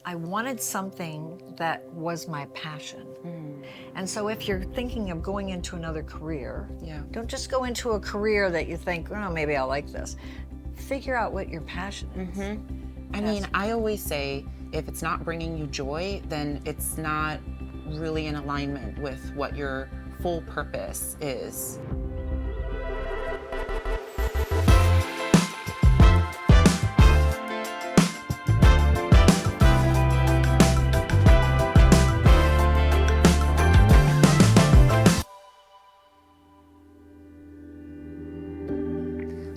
I wanted something that was my passion. And so if you're thinking of going into another career, don't just go into a career that you think, oh, maybe I'll like this. Figure out what your passion is. I mean, I always say, if it's not bringing you joy, then it's not really in alignment with what your full purpose is.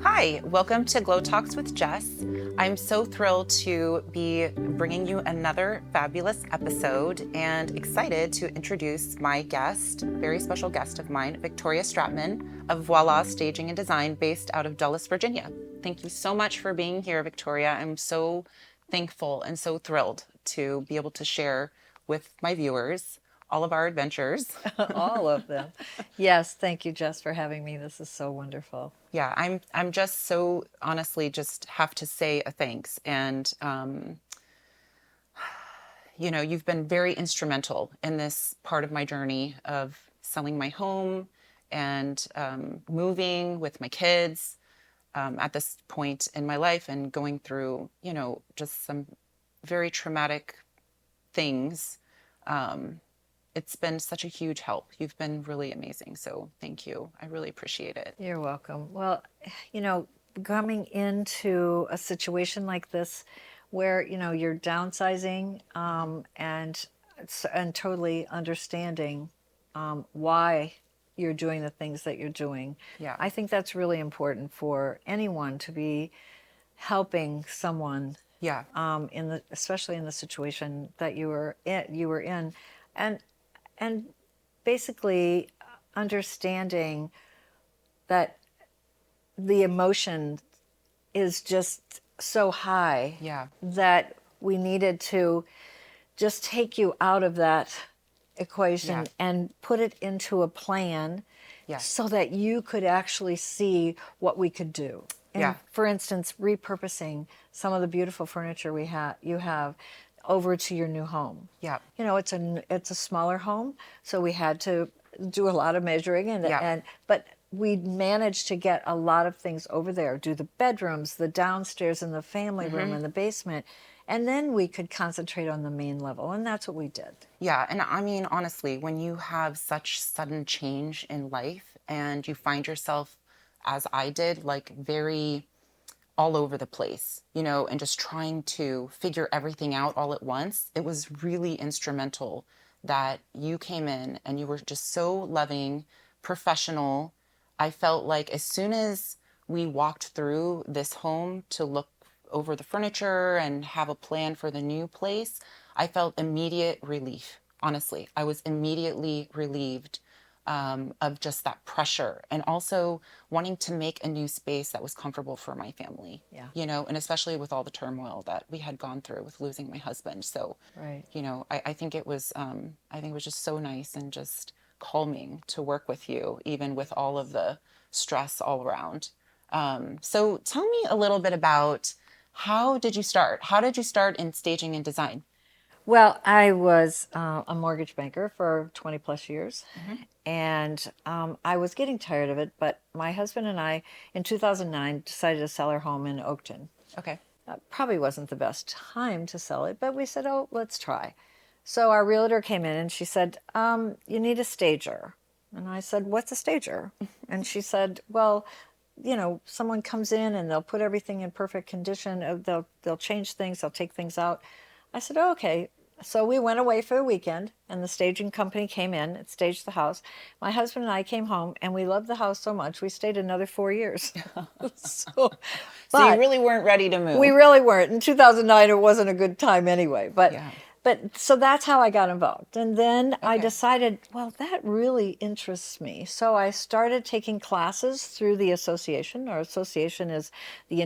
Hi, welcome to GlowTalks with Jess. I'm so thrilled to be bringing you another fabulous episode and excited to introduce my guest, very special guest of mine, Victoria Stratman of Voila Staging and Design, based out of Dulles, Virginia. Thank you so much for being here, Victoria. I'm so thankful and so thrilled to be able to share with my viewers all of our adventures. All of them. Yes, thank you, Jess, for having me. This is so wonderful. Yeah, I'm just so honestly just have to say a thanks. And you know, you've been very instrumental in this part of my journey of selling my home and moving with my kids at this point in my life and going through, you know, just some very traumatic things. It's been such a huge help. You've been really amazing. So thank you. I really appreciate it. You're welcome. Well, you know, coming into a situation like this where, you know, you're downsizing and totally understanding why you're doing the things that you're doing. Yeah. I think that's really important for anyone to be helping someone. Yeah. Especially in the situation that you were in, and basically understanding that the emotion is just so high that we needed to just take you out of that equation and put it into a plan so that you could actually see what we could do. And for instance, repurposing some of the beautiful furniture you have over to your new home. Yeah. You know, it's a smaller home, so we had to do a lot of measuring but we managed to get a lot of things over there, do the bedrooms, the downstairs and the family room and the basement, and then we could concentrate on the main level, and that's what we did. Yeah, and I mean, honestly, when you have such sudden change in life and you find yourself, as I did, like very all over the place, you know, and just trying to figure everything out all at once, it was really instrumental that you came in and you were just so loving, professional. I felt like as soon as we walked through this home to look over the furniture and have a plan for the new place, I felt immediate relief. Honestly, I was immediately relieved of just that pressure, and also wanting to make a new space that was comfortable for my family. You know, and especially with all the turmoil that we had gone through with losing my husband. So, you know, I think it was just so nice and just calming to work with you, even with all of the stress all around. So tell me a little bit about how did you start? How did you start in staging and design? Well, I was a mortgage banker for 20 plus years, and I was getting tired of it, but my husband and I, in 2009, decided to sell our home in Oakton. Okay. Probably wasn't the best time to sell it, but we said, oh, let's try. So our realtor came in and she said, you need a stager. And I said, what's a stager? And she said, well, you know, someone comes in and they'll put everything in perfect condition. They'll change things, they'll take things out. I said, oh, okay. So we went away for a weekend, and the staging company came in and staged the house. My husband and I came home, and we loved the house so much, we stayed another 4 years. So you really weren't ready to move. We really weren't. In 2009, it wasn't a good time anyway. But so that's how I got involved. And then I decided, well, that really interests me. So I started taking classes through the association. Our association is the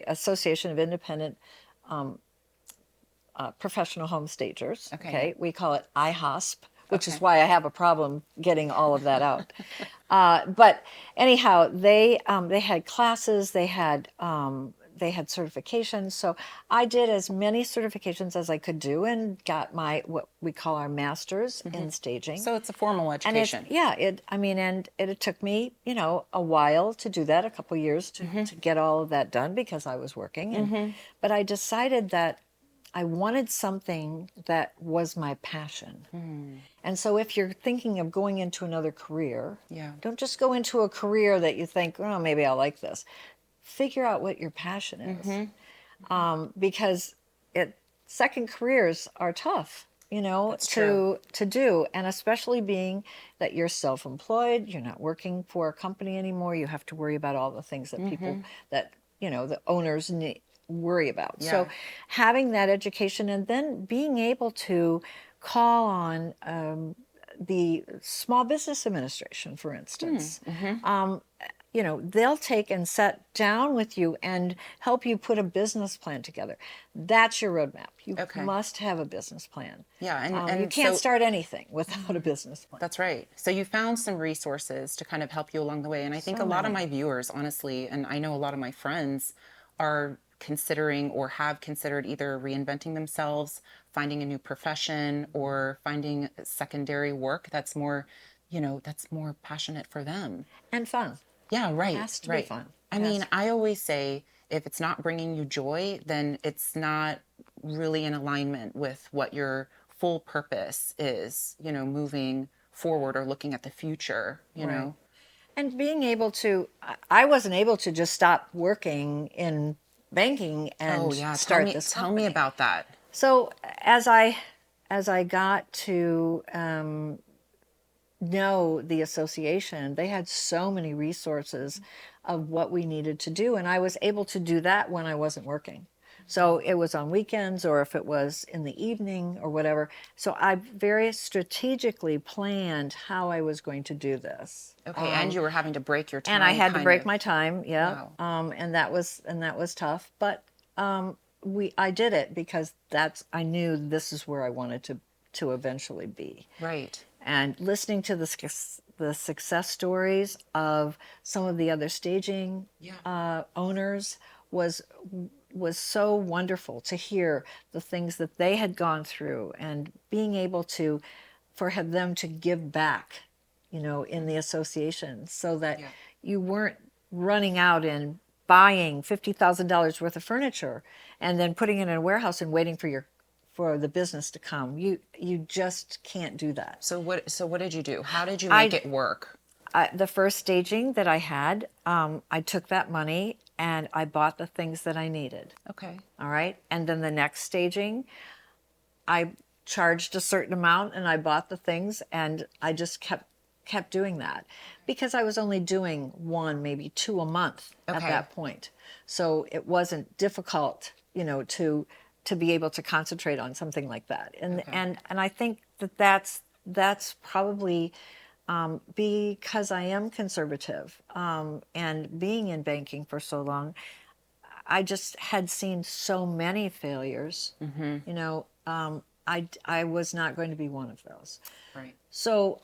Association of Independent Professional Home Stagers. Okay. We call it IHOSP, which is why I have a problem getting all of that out. But anyhow, they had classes. They had they had certifications. So I did as many certifications as I could do and got my, what we call our master's in staging. So it's a formal And it's, education. yeah, it took me, a while to do that, a couple years to get all of that done because I was working. But I decided that I wanted something that was my passion. And so if you're thinking of going into another career, Yeah. don't just go into a career that you think, oh, maybe I'll like this. Figure out what your passion is. Because second careers are tough, That's true. to do, and especially being that you're self-employed, you're not working for a company anymore. You have to worry about all the things that people that the owners worry about. Yeah. So having that education and then being able to call on the Small Business Administration, for instance. They'll take and sit down with you and help you put a business plan together. That's your roadmap. You Okay. must have a business plan. Yeah, you and can't so start anything without a business plan. that's right. So you found some resources to kind of help you along the way. And I think So a lot of many. my viewers, honestly, and I know a lot of my friends are considering or have considered either reinventing themselves, finding a new profession, or finding secondary work that's more, that's more passionate for them. And fun. Yeah, right, Has to be right. fun. I mean, I always say if it's not bringing you joy, then it's not really in alignment with what your full purpose is, moving forward or looking at the future, Right. And being able to, I wasn't able to just stop working in banking Oh and yeah, start this tell me company. about that. So as I got to know the association, they had so many resources of what we needed to do, and I was able to do that when I wasn't working. So it was on weekends or if it was in the evening or whatever. So I very strategically planned how I was going to do this. Okay, and you were having to break your time. And I had to kind break of. my time, yeah. Wow. And that was tough, but I did it because I knew this is where I wanted to eventually be. Right. And listening to the success stories of some of the other staging owners was so wonderful to hear the things that they had gone through and being able for them to give back, in the association so that you weren't running out and buying $50,000 worth of furniture and then putting it in a warehouse and waiting for the business to come. You just can't do that. So what did you do? How did you make it work? The first staging that I had, I took that money and I bought the things that I needed. Okay. All right. And then the next staging, I charged a certain amount and I bought the things and I just kept doing that because I was only doing one, maybe two a month at that point. So it wasn't difficult, to be able to concentrate on something like that. And I think that's probably because I am conservative and being in banking for so long, I just had seen so many failures. I was not going to be one of those. Right. So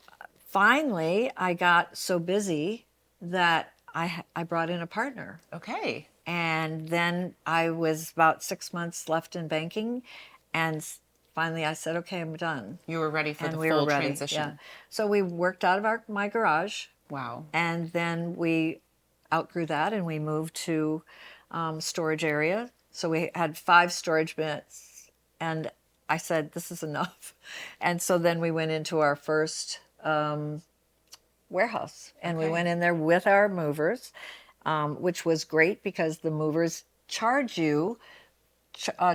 finally, I got so busy that I brought in a partner. Okay. And then I was about 6 months left in banking, and finally I said, "Okay, I'm done." You were ready for And the we full were ready. transition. Yeah. So we worked out of my garage. Wow. And then we outgrew that, and we moved to storage area. So we had 5 storage bins, and I said, "This is enough." And so then we went into our first warehouse, and we went in there with our movers, which was great because the movers charge you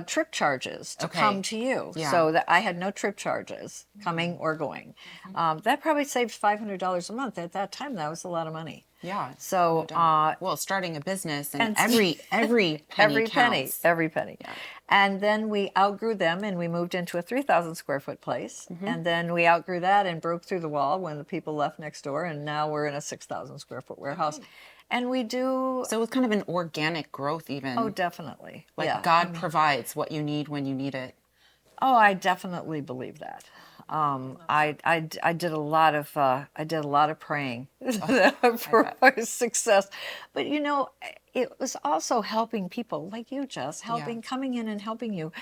trip charges to come to you. Yeah. So that I had no trip charges coming or going. That probably saved $500 a month. At that time, that was a lot of money. Yeah. So well, starting a business and every penny every penny, counts. every penny. Yeah. And then we outgrew them and we moved into a 3,000 square foot place. And then we outgrew that and broke through the wall when the people left next door. And now we're in a 6,000 square foot warehouse. And we do. So it's kind of an organic growth, even. Oh, definitely. Like yeah. God provides what you need when you need it. Oh, I definitely believe that. I did a lot of praying for our success, but it was also helping people like you, Jess, Yeah. coming in and helping you.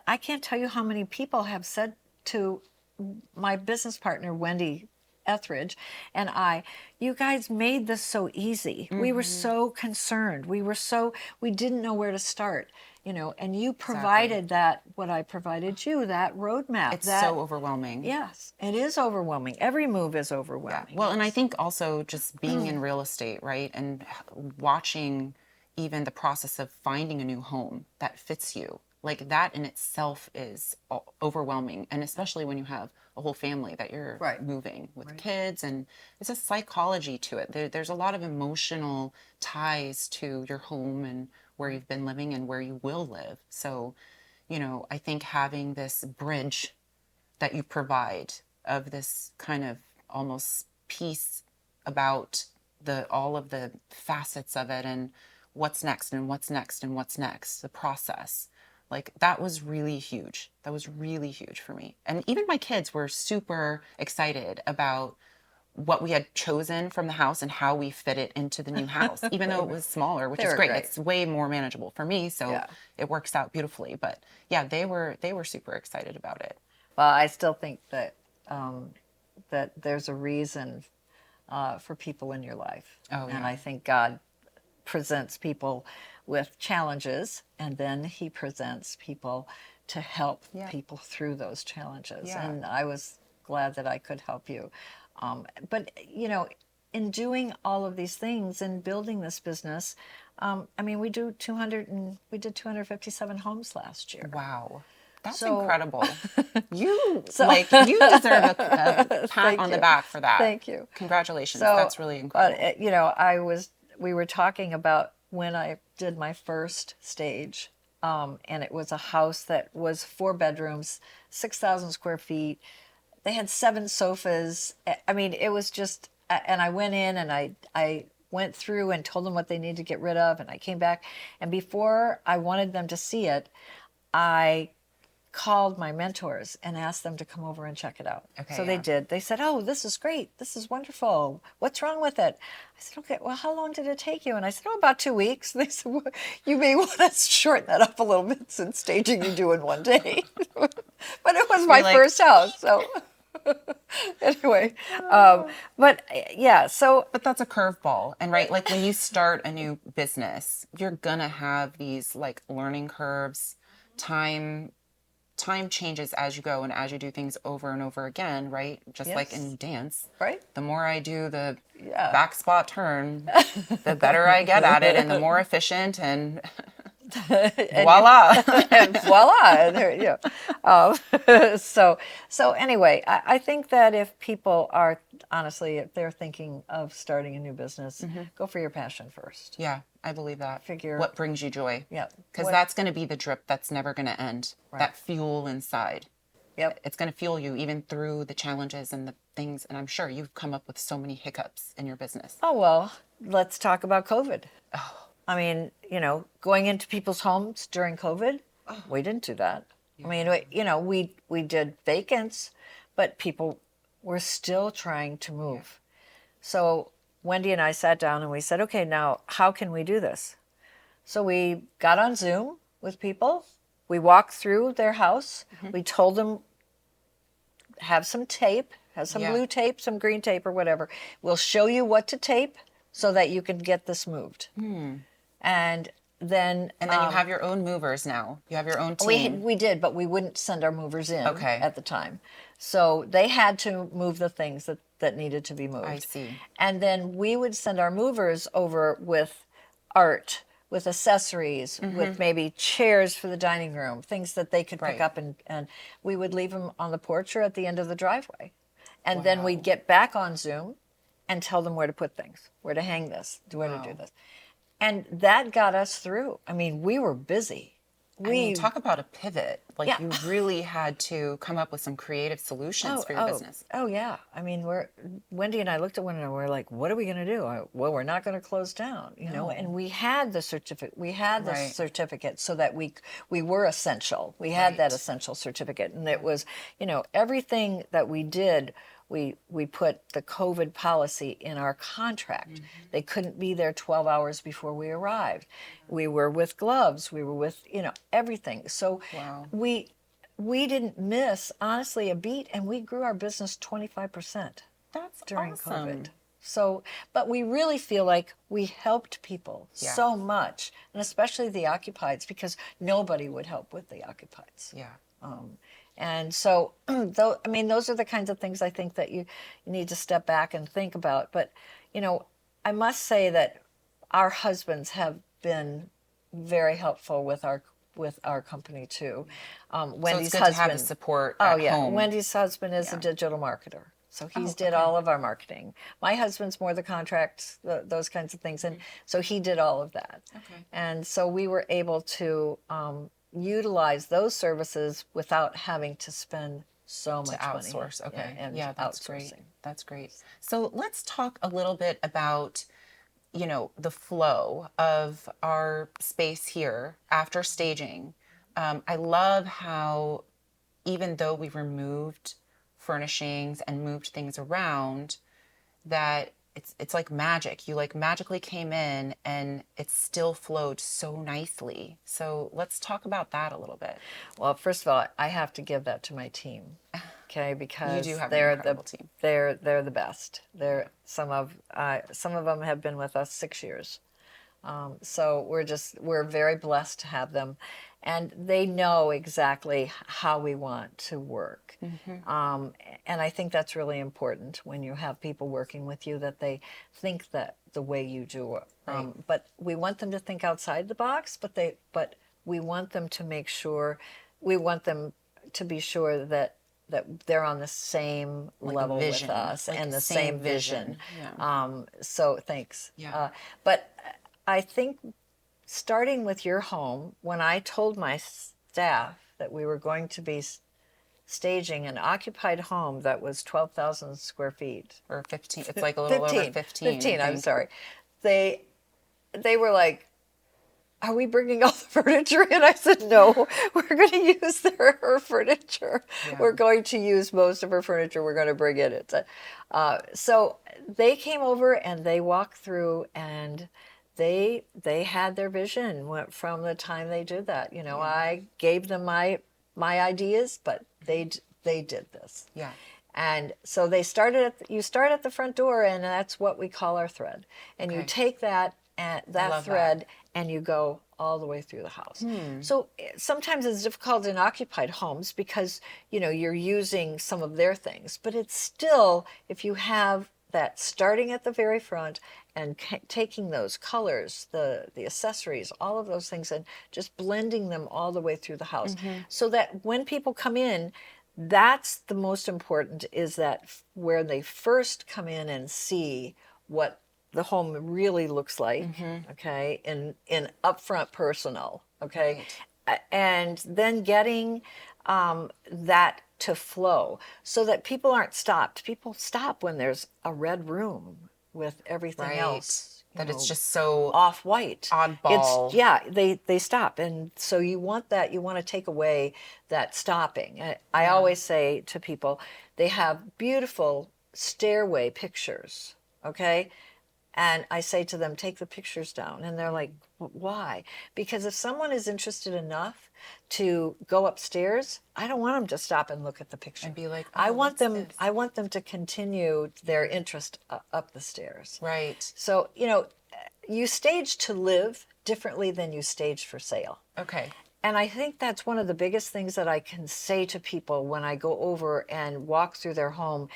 I can't tell you how many people have said to my business partner, Wendy Etheridge, and I, you guys made this so easy. We were so concerned. We didn't know where to start, and you Exactly. provided that, what I provided you, that roadmap, It's that, so overwhelming. yes, it is overwhelming. Every move is Yeah. overwhelming. Well, and I think also just being in real estate, right? And watching even the process of finding a new home that fits you, like that in itself is overwhelming. And especially when you have a whole family that you're Right. moving with Right. kids, and it's a psychology to it. There's a lot of emotional ties to your home and where you've been living and where you will live. So, I think having this bridge that you provide of this kind of almost piece about the all of the facets of it and what's next and what's next and what's next, the process. Like that was really huge. That was really huge for me. And even my kids were super excited about what we had chosen from the house and how we fit it into the new house, even though it was smaller, which They is were great. great. It's way more manageable for me, so Yeah. it works out beautifully. But yeah, they were super excited about it. Well, I still think that there's a reason for people in your life, Oh and yeah. I think God presents people with challenges, and then He presents people to help Yeah. people through those challenges. Yeah. And I was glad that I could help you. But in doing all of these things and building this business, I mean, we did 257 homes last year. Wow. That's So incredible. You So you deserve a pat thank on the you, back for that. thank you. Congratulations. So, That's really but incredible. we were talking about when I did my first stage, and it was a house that was 4 bedrooms, 6,000 square feet. They had 7 sofas. I mean, it was just, and I went in and I went through and told them what they needed to get rid of, and I came back, and before I wanted them to see it, I called my mentors and asked them to come over and check it out. Okay, So they yeah. did. They said, "Oh, this is great. This is wonderful. What's wrong with it?" I said, "Okay, well, how long did it take you?" And I said, "Oh, about 2 weeks." They said, "Well, you may want to shorten that up a little bit since staging you do in one day." But it was my You're like, first house. So anyway, but yeah, so but that's a curveball. And right, like when you start a new business, you're gonna have these like learning curves, time time changes as you go and as you do things over and over again, right? Just like yes, in dance. right? The more I do the Yeah. back spot turn, the better I get at it and the more efficient and voila. And voila, there, yeah. So anyway, I think that if people are honestly, if they're thinking of starting a new business, go for your passion first. Yeah, I believe that. Figure, What brings you joy? yeah, Because what, that's going to be the drip that's never going to end. right, That fuel inside. yep. It's going to fuel you even through the challenges and the things. And I'm sure you've come up with so many hiccups in your business. Oh well, let's talk about COVID. I mean, going into people's homes during COVID, we didn't do that. I mean, we did vacants, but people were still trying to move. So Wendy and I sat down and we said, okay, now how can we do this? So we got on Zoom with people. We walked through their house. We told them, have some tape, have some Yeah. blue tape, some green tape, or whatever. We'll show you what to tape so that you can get this moved. And then And then you have your own movers now. You have your own team. we did, but we wouldn't send our movers in Okay. at the time. So they had to move the things that needed to be moved. I see. And then we would send our movers over with art, with accessories, with maybe chairs for the dining room, things that they could pick Right. up, and we would leave them on the porch or at the end of the driveway. And then Wow. we'd get back on Zoom and tell them where to put things, where to hang this, where to do this. And that got us through. I mean, we were busy. I mean, talk about a pivot. Like Yeah. you really had to come up with some creative solutions for your business. Oh yeah. I mean, Wendy and I looked at one another. We're like, "What are we going to do?" Well, we're not going to close down, No. And we had the certificate. We had the Right. certificate so that we were essential. We had that Right. essential certificate, and it was, everything that we did we put the COVID policy in our contract. They couldn't be there 12 hours before we arrived. We were with gloves. We were with, everything. So Wow. we didn't miss, honestly, a beat, and we grew our business 25% That's during awesome. COVID. So, but we really feel like we helped people so much, and especially the occupieds, because nobody would help with the occupieds. Yeah. And so, though, I mean, those are the kinds of things I think that you need to step back and think about. But, I must say that our husbands have been very helpful with our company too. So Wendy's it's good husband. to have the support Oh at yeah, home. Wendy's husband is a digital marketer, so he's did okay. all of our marketing. My husband's more the contracts, those kinds of things, and so he did all of that. Okay. And so we were able to utilize those services without having to spend so much money. Outsource. Okay. And That's outsourcing. great. That's great. So let's talk a little bit about, the flow of our space here after staging. I love how, even though we removed furnishings and moved things around, that it's like magic. You like magically came in and it still flowed so nicely. So let's talk about that a little bit. Well, first of all, I have to give that to my team, okay? Because You do have an they're incredible team. They're the best. They're some of them have been with us 6 years. So we're very blessed to have them, and they know exactly how we want to work. And I think that's really important when you have people working with you, that they think that the way you do it. But we want them to think outside the box, but we want them to make sure, we want them to be sure that they're on the same level with us, like and the same same vision. Yeah. So thanks. Yeah. But I think starting with your home, when I told my staff that we were going to be staging an occupied home that was 12,000 square feet. Or 15. It's like a little over 15. 15, I'm sorry. They were like, are we bringing all the furniture in? I said, no, we're going to use her furniture. Yeah. We're going to use most of her furniture. We're going to bring it. So they came over and they walked through, and they had their vision from the time they did that. I gave them my ideas, but they did this. Yeah. And so you start at the front door, and that's what we call our thread. And you take that thread and you go all the way through the house. So sometimes it's difficult in occupied homes because, you're using some of their things, but it's still, if you have that starting at the very front and taking those colors, the accessories, all of those things, and just blending them all the way through the house, so that when people come in, that's the most important, is that where they first come in and see what the home really looks like, okay, in upfront personal, okay, and then getting that to flow so that people aren't stopped. People stop when there's a red room with everything else. It's just so off-white. Oddball. They stop. And so you want to take away that stopping. I always say to people, they have beautiful stairway pictures, okay? And I say to them, take the pictures down. And they're like, why? Because if someone is interested enough to go upstairs, I don't want them to stop and look at the picture. And be like, I want them this? to continue their interest up the stairs. Right. So, you stage to live differently than you stage for sale. Okay. And I think that's one of the biggest things that I can say to people when I go over and walk through their home,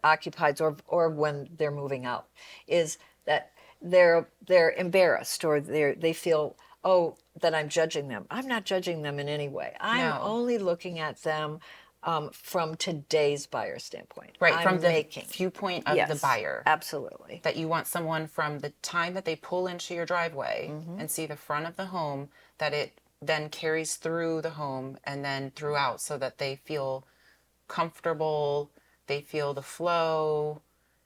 occupied, or when they're moving out, is that they're embarrassed, or they feel, that I'm judging them. I'm not judging them in any way. I'm only looking at them from today's buyer standpoint. Right, I'm from the viewpoint of the buyer. Absolutely. That you want someone from the time that they pull into your driveway and see the front of the home, that it then carries through the home and then throughout, so that they feel comfortable, they feel the flow,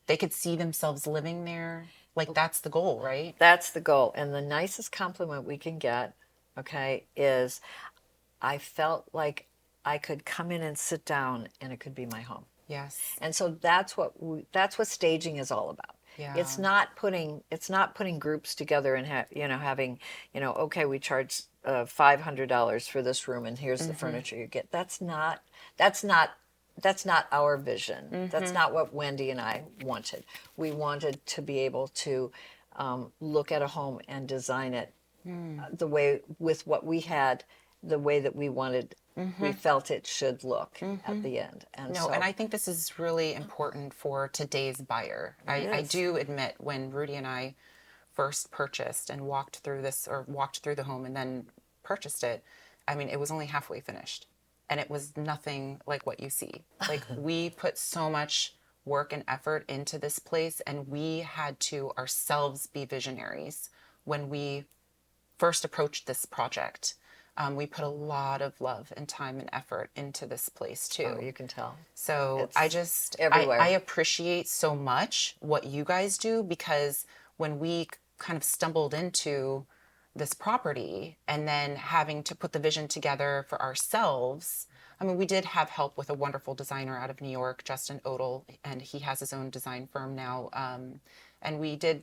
they could see themselves living there. Like, that's the goal, right? That's the goal. And the nicest compliment we can get, okay, is I felt like I could come in and sit down and it could be my home. Yes. And so that's what staging is all about. Yeah. It's not putting groups together and having, okay, we charge $500 for this room and here's the furniture you get. That's not our vision. That's not what Wendy and I wanted. We wanted to be able to look at a home and design it the way, with what we had, the way that we wanted, we felt it should look at the end. And No, so, and I think this is really important for today's buyer. I do admit, when Rudy and I first purchased and walked through the home and then purchased it, I mean, it was only halfway finished. And it was nothing like what you see. Like, we put so much work and effort into this place, and we had to ourselves be visionaries when we first approached this project. We put a lot of love and time and effort into this place too. oh, you can tell. So It's everywhere. I appreciate so much what you guys do, because when we kind of stumbled into this property and then having to put the vision together for ourselves, I mean, we did have help with a wonderful designer out of New York, Justin Odell, and he has his own design firm now. And we did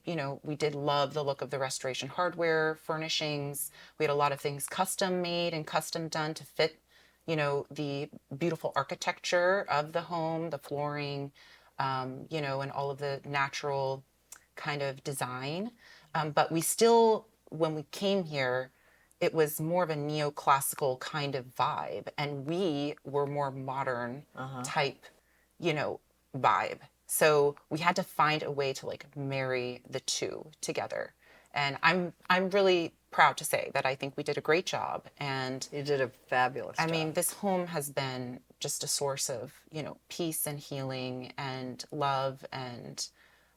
love the look of the restoration hardware, furnishings. We had a lot of things custom made and custom done to fit, the beautiful architecture of the home, the flooring, and all of the natural kind of design. But we still, when we came here, it was more of a neoclassical kind of vibe, and we were more modern type, vibe. So we had to find a way to like marry the two together. And I'm really proud to say that I think we did a great job. And You did a fabulous job. I mean, this home has been just a source of, peace and healing and love. And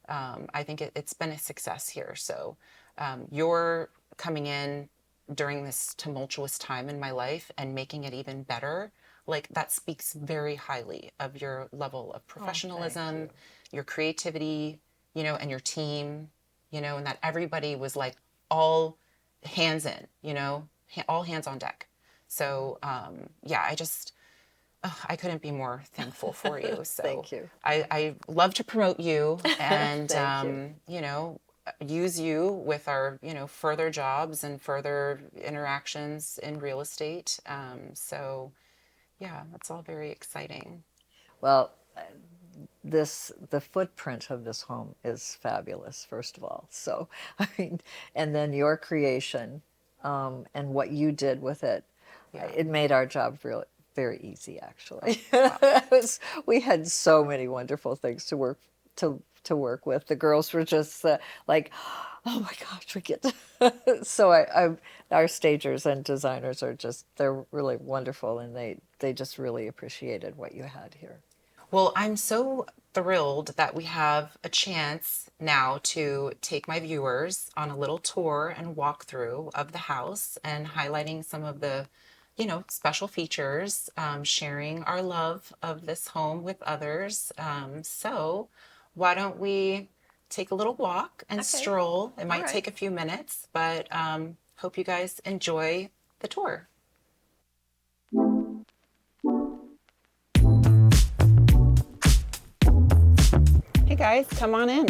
I think it's been a success here. So you're coming in during this tumultuous time in my life and making it even better. Like, that speaks very highly of your level of professionalism, your creativity, and your team, and that everybody was like all hands in, all hands on deck. So, I couldn't be more thankful for you. So Thank you. I love to promote you and, Thank use you with our, further jobs and further interactions in real estate. So yeah, that's all very exciting. Well, the footprint of this home is fabulous, first of all. So, I mean, and then your creation and what you did with it, it made our job really very easy, actually. We had so many wonderful things to work with. The girls were just like, oh my gosh, we get to. So our stagers and designers they're really wonderful, and they just really appreciated what you had here. Well, I'm so thrilled that we have a chance now to take my viewers on a little tour and walkthrough of the house and highlighting some of the, special features, sharing our love of this home with others. So why don't we take a little walk and stroll? It might take a few minutes, but hope you guys enjoy the tour. Hey guys, come on in.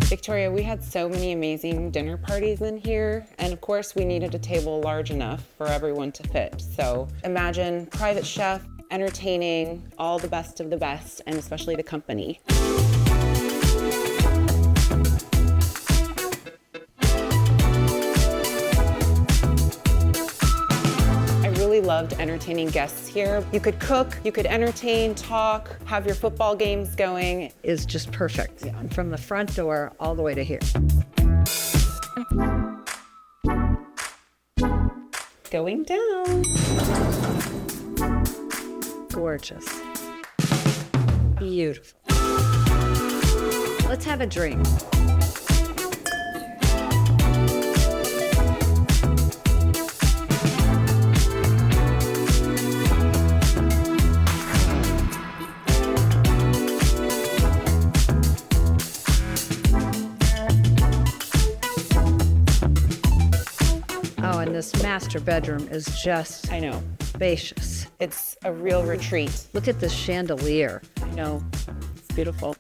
Victoria, we had so many amazing dinner parties in here, and of course we needed a table large enough for everyone to fit. So imagine private chef, entertaining, all the best of the best, and especially the company. Loved entertaining guests here. You could cook, you could entertain, talk, have your football games going. Is just perfect. Yeah. From the front door all the way to here. Going down. Gorgeous. Beautiful. Let's have a drink. This master bedroom is just, I know, spacious. It's a real retreat. Look at this chandelier. I know. It's beautiful.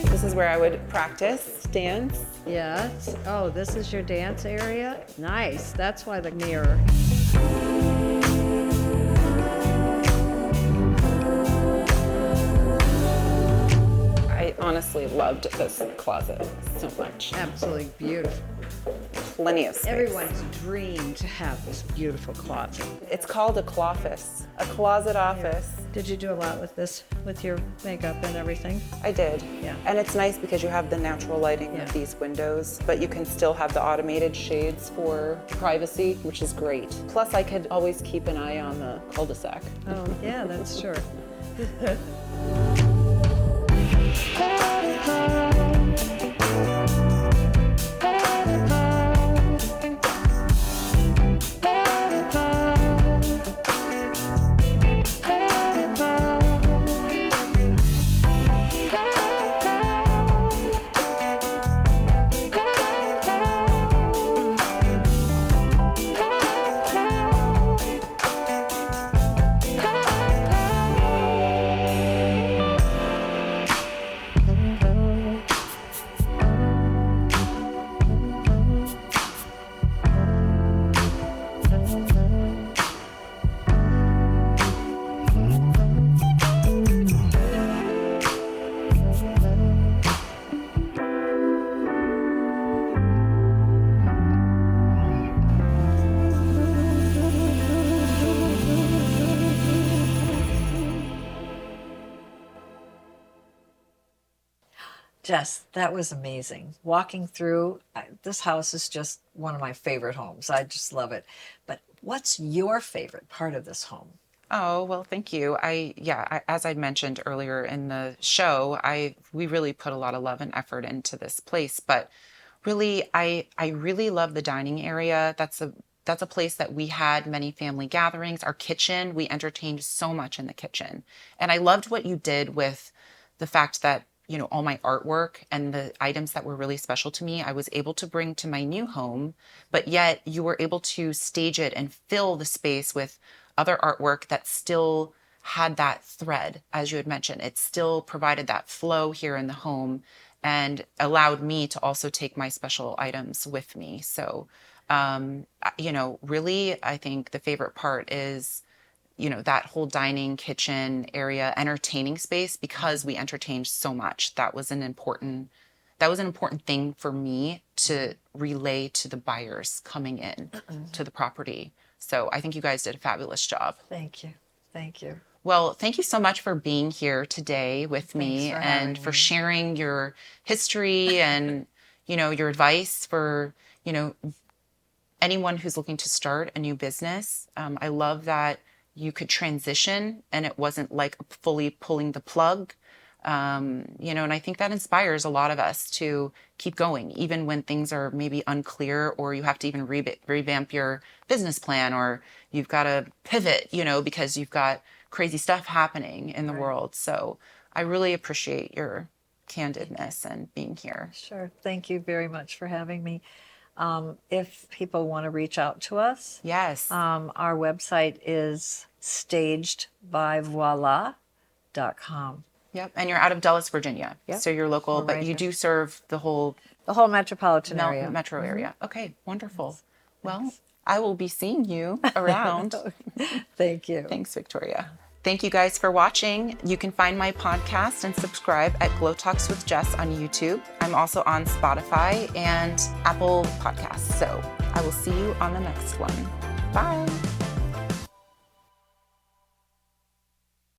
This is where I would practice dance. Yes. Oh, this is your dance area? Nice. That's why the mirror. I honestly loved this closet so much. Absolutely beautiful. Plenty of space. Everyone's dream to have this beautiful closet. It's called a cloffice, a closet office. Did you do a lot with this, with your makeup and everything? I did. Yeah. And it's nice because you have the natural lighting Yeah. of these windows, but you can still have the automated shades for privacy, which is great. Plus, I could always keep an eye on the cul-de-sac. Oh, yeah, that's true. Jess, that was amazing. Walking through, this house is just one of my favorite homes. I just love it. But what's your favorite part of this home? Oh, well, thank you. As I mentioned earlier in the show, we really put a lot of love and effort into this place, but really, I really love the dining area. That's a place that we had many family gatherings. Our kitchen, we entertained so much in the kitchen. And I loved what you did with the fact that, you know, all my artwork and the items that were really special to me, I was able to bring to my new home, but yet you were able to stage it and fill the space with other artwork that still had that thread, as you had mentioned. It still provided that flow here in the home and allowed me to also take my special items with me. So, really, I think the favorite part is, that whole dining, kitchen area, entertaining space, because we entertained so much. That was an important thing for me to relay to the buyers coming in to the property. So I think you guys did a fabulous job. Thank you. Thank you. Well, thank you so much for being here today with me and for sharing your history and, your advice for, anyone who's looking to start a new business. I love that you could transition and it wasn't like fully pulling the plug. And I think that inspires a lot of us to keep going, even when things are maybe unclear, or you have to even revamp your business plan, or you've got to pivot, because you've got crazy stuff happening in the world. So I really appreciate your candidness and being here. Sure. Thank you very much for having me. If people want to reach out to us, yes, our website is stagedbyvoila.com. Yep. And you're out of Dulles, Virginia. Yep. So you're local, We're but right you here. do serve the whole metropolitan area. metro area. Okay, wonderful. Well, I will be seeing you around. Thank you. Thanks, Victoria. Thank you guys for watching. You can find my podcast and subscribe at GlowTalks with Jess on YouTube. I'm also on Spotify and Apple Podcasts. So I will see you on the next one. Bye.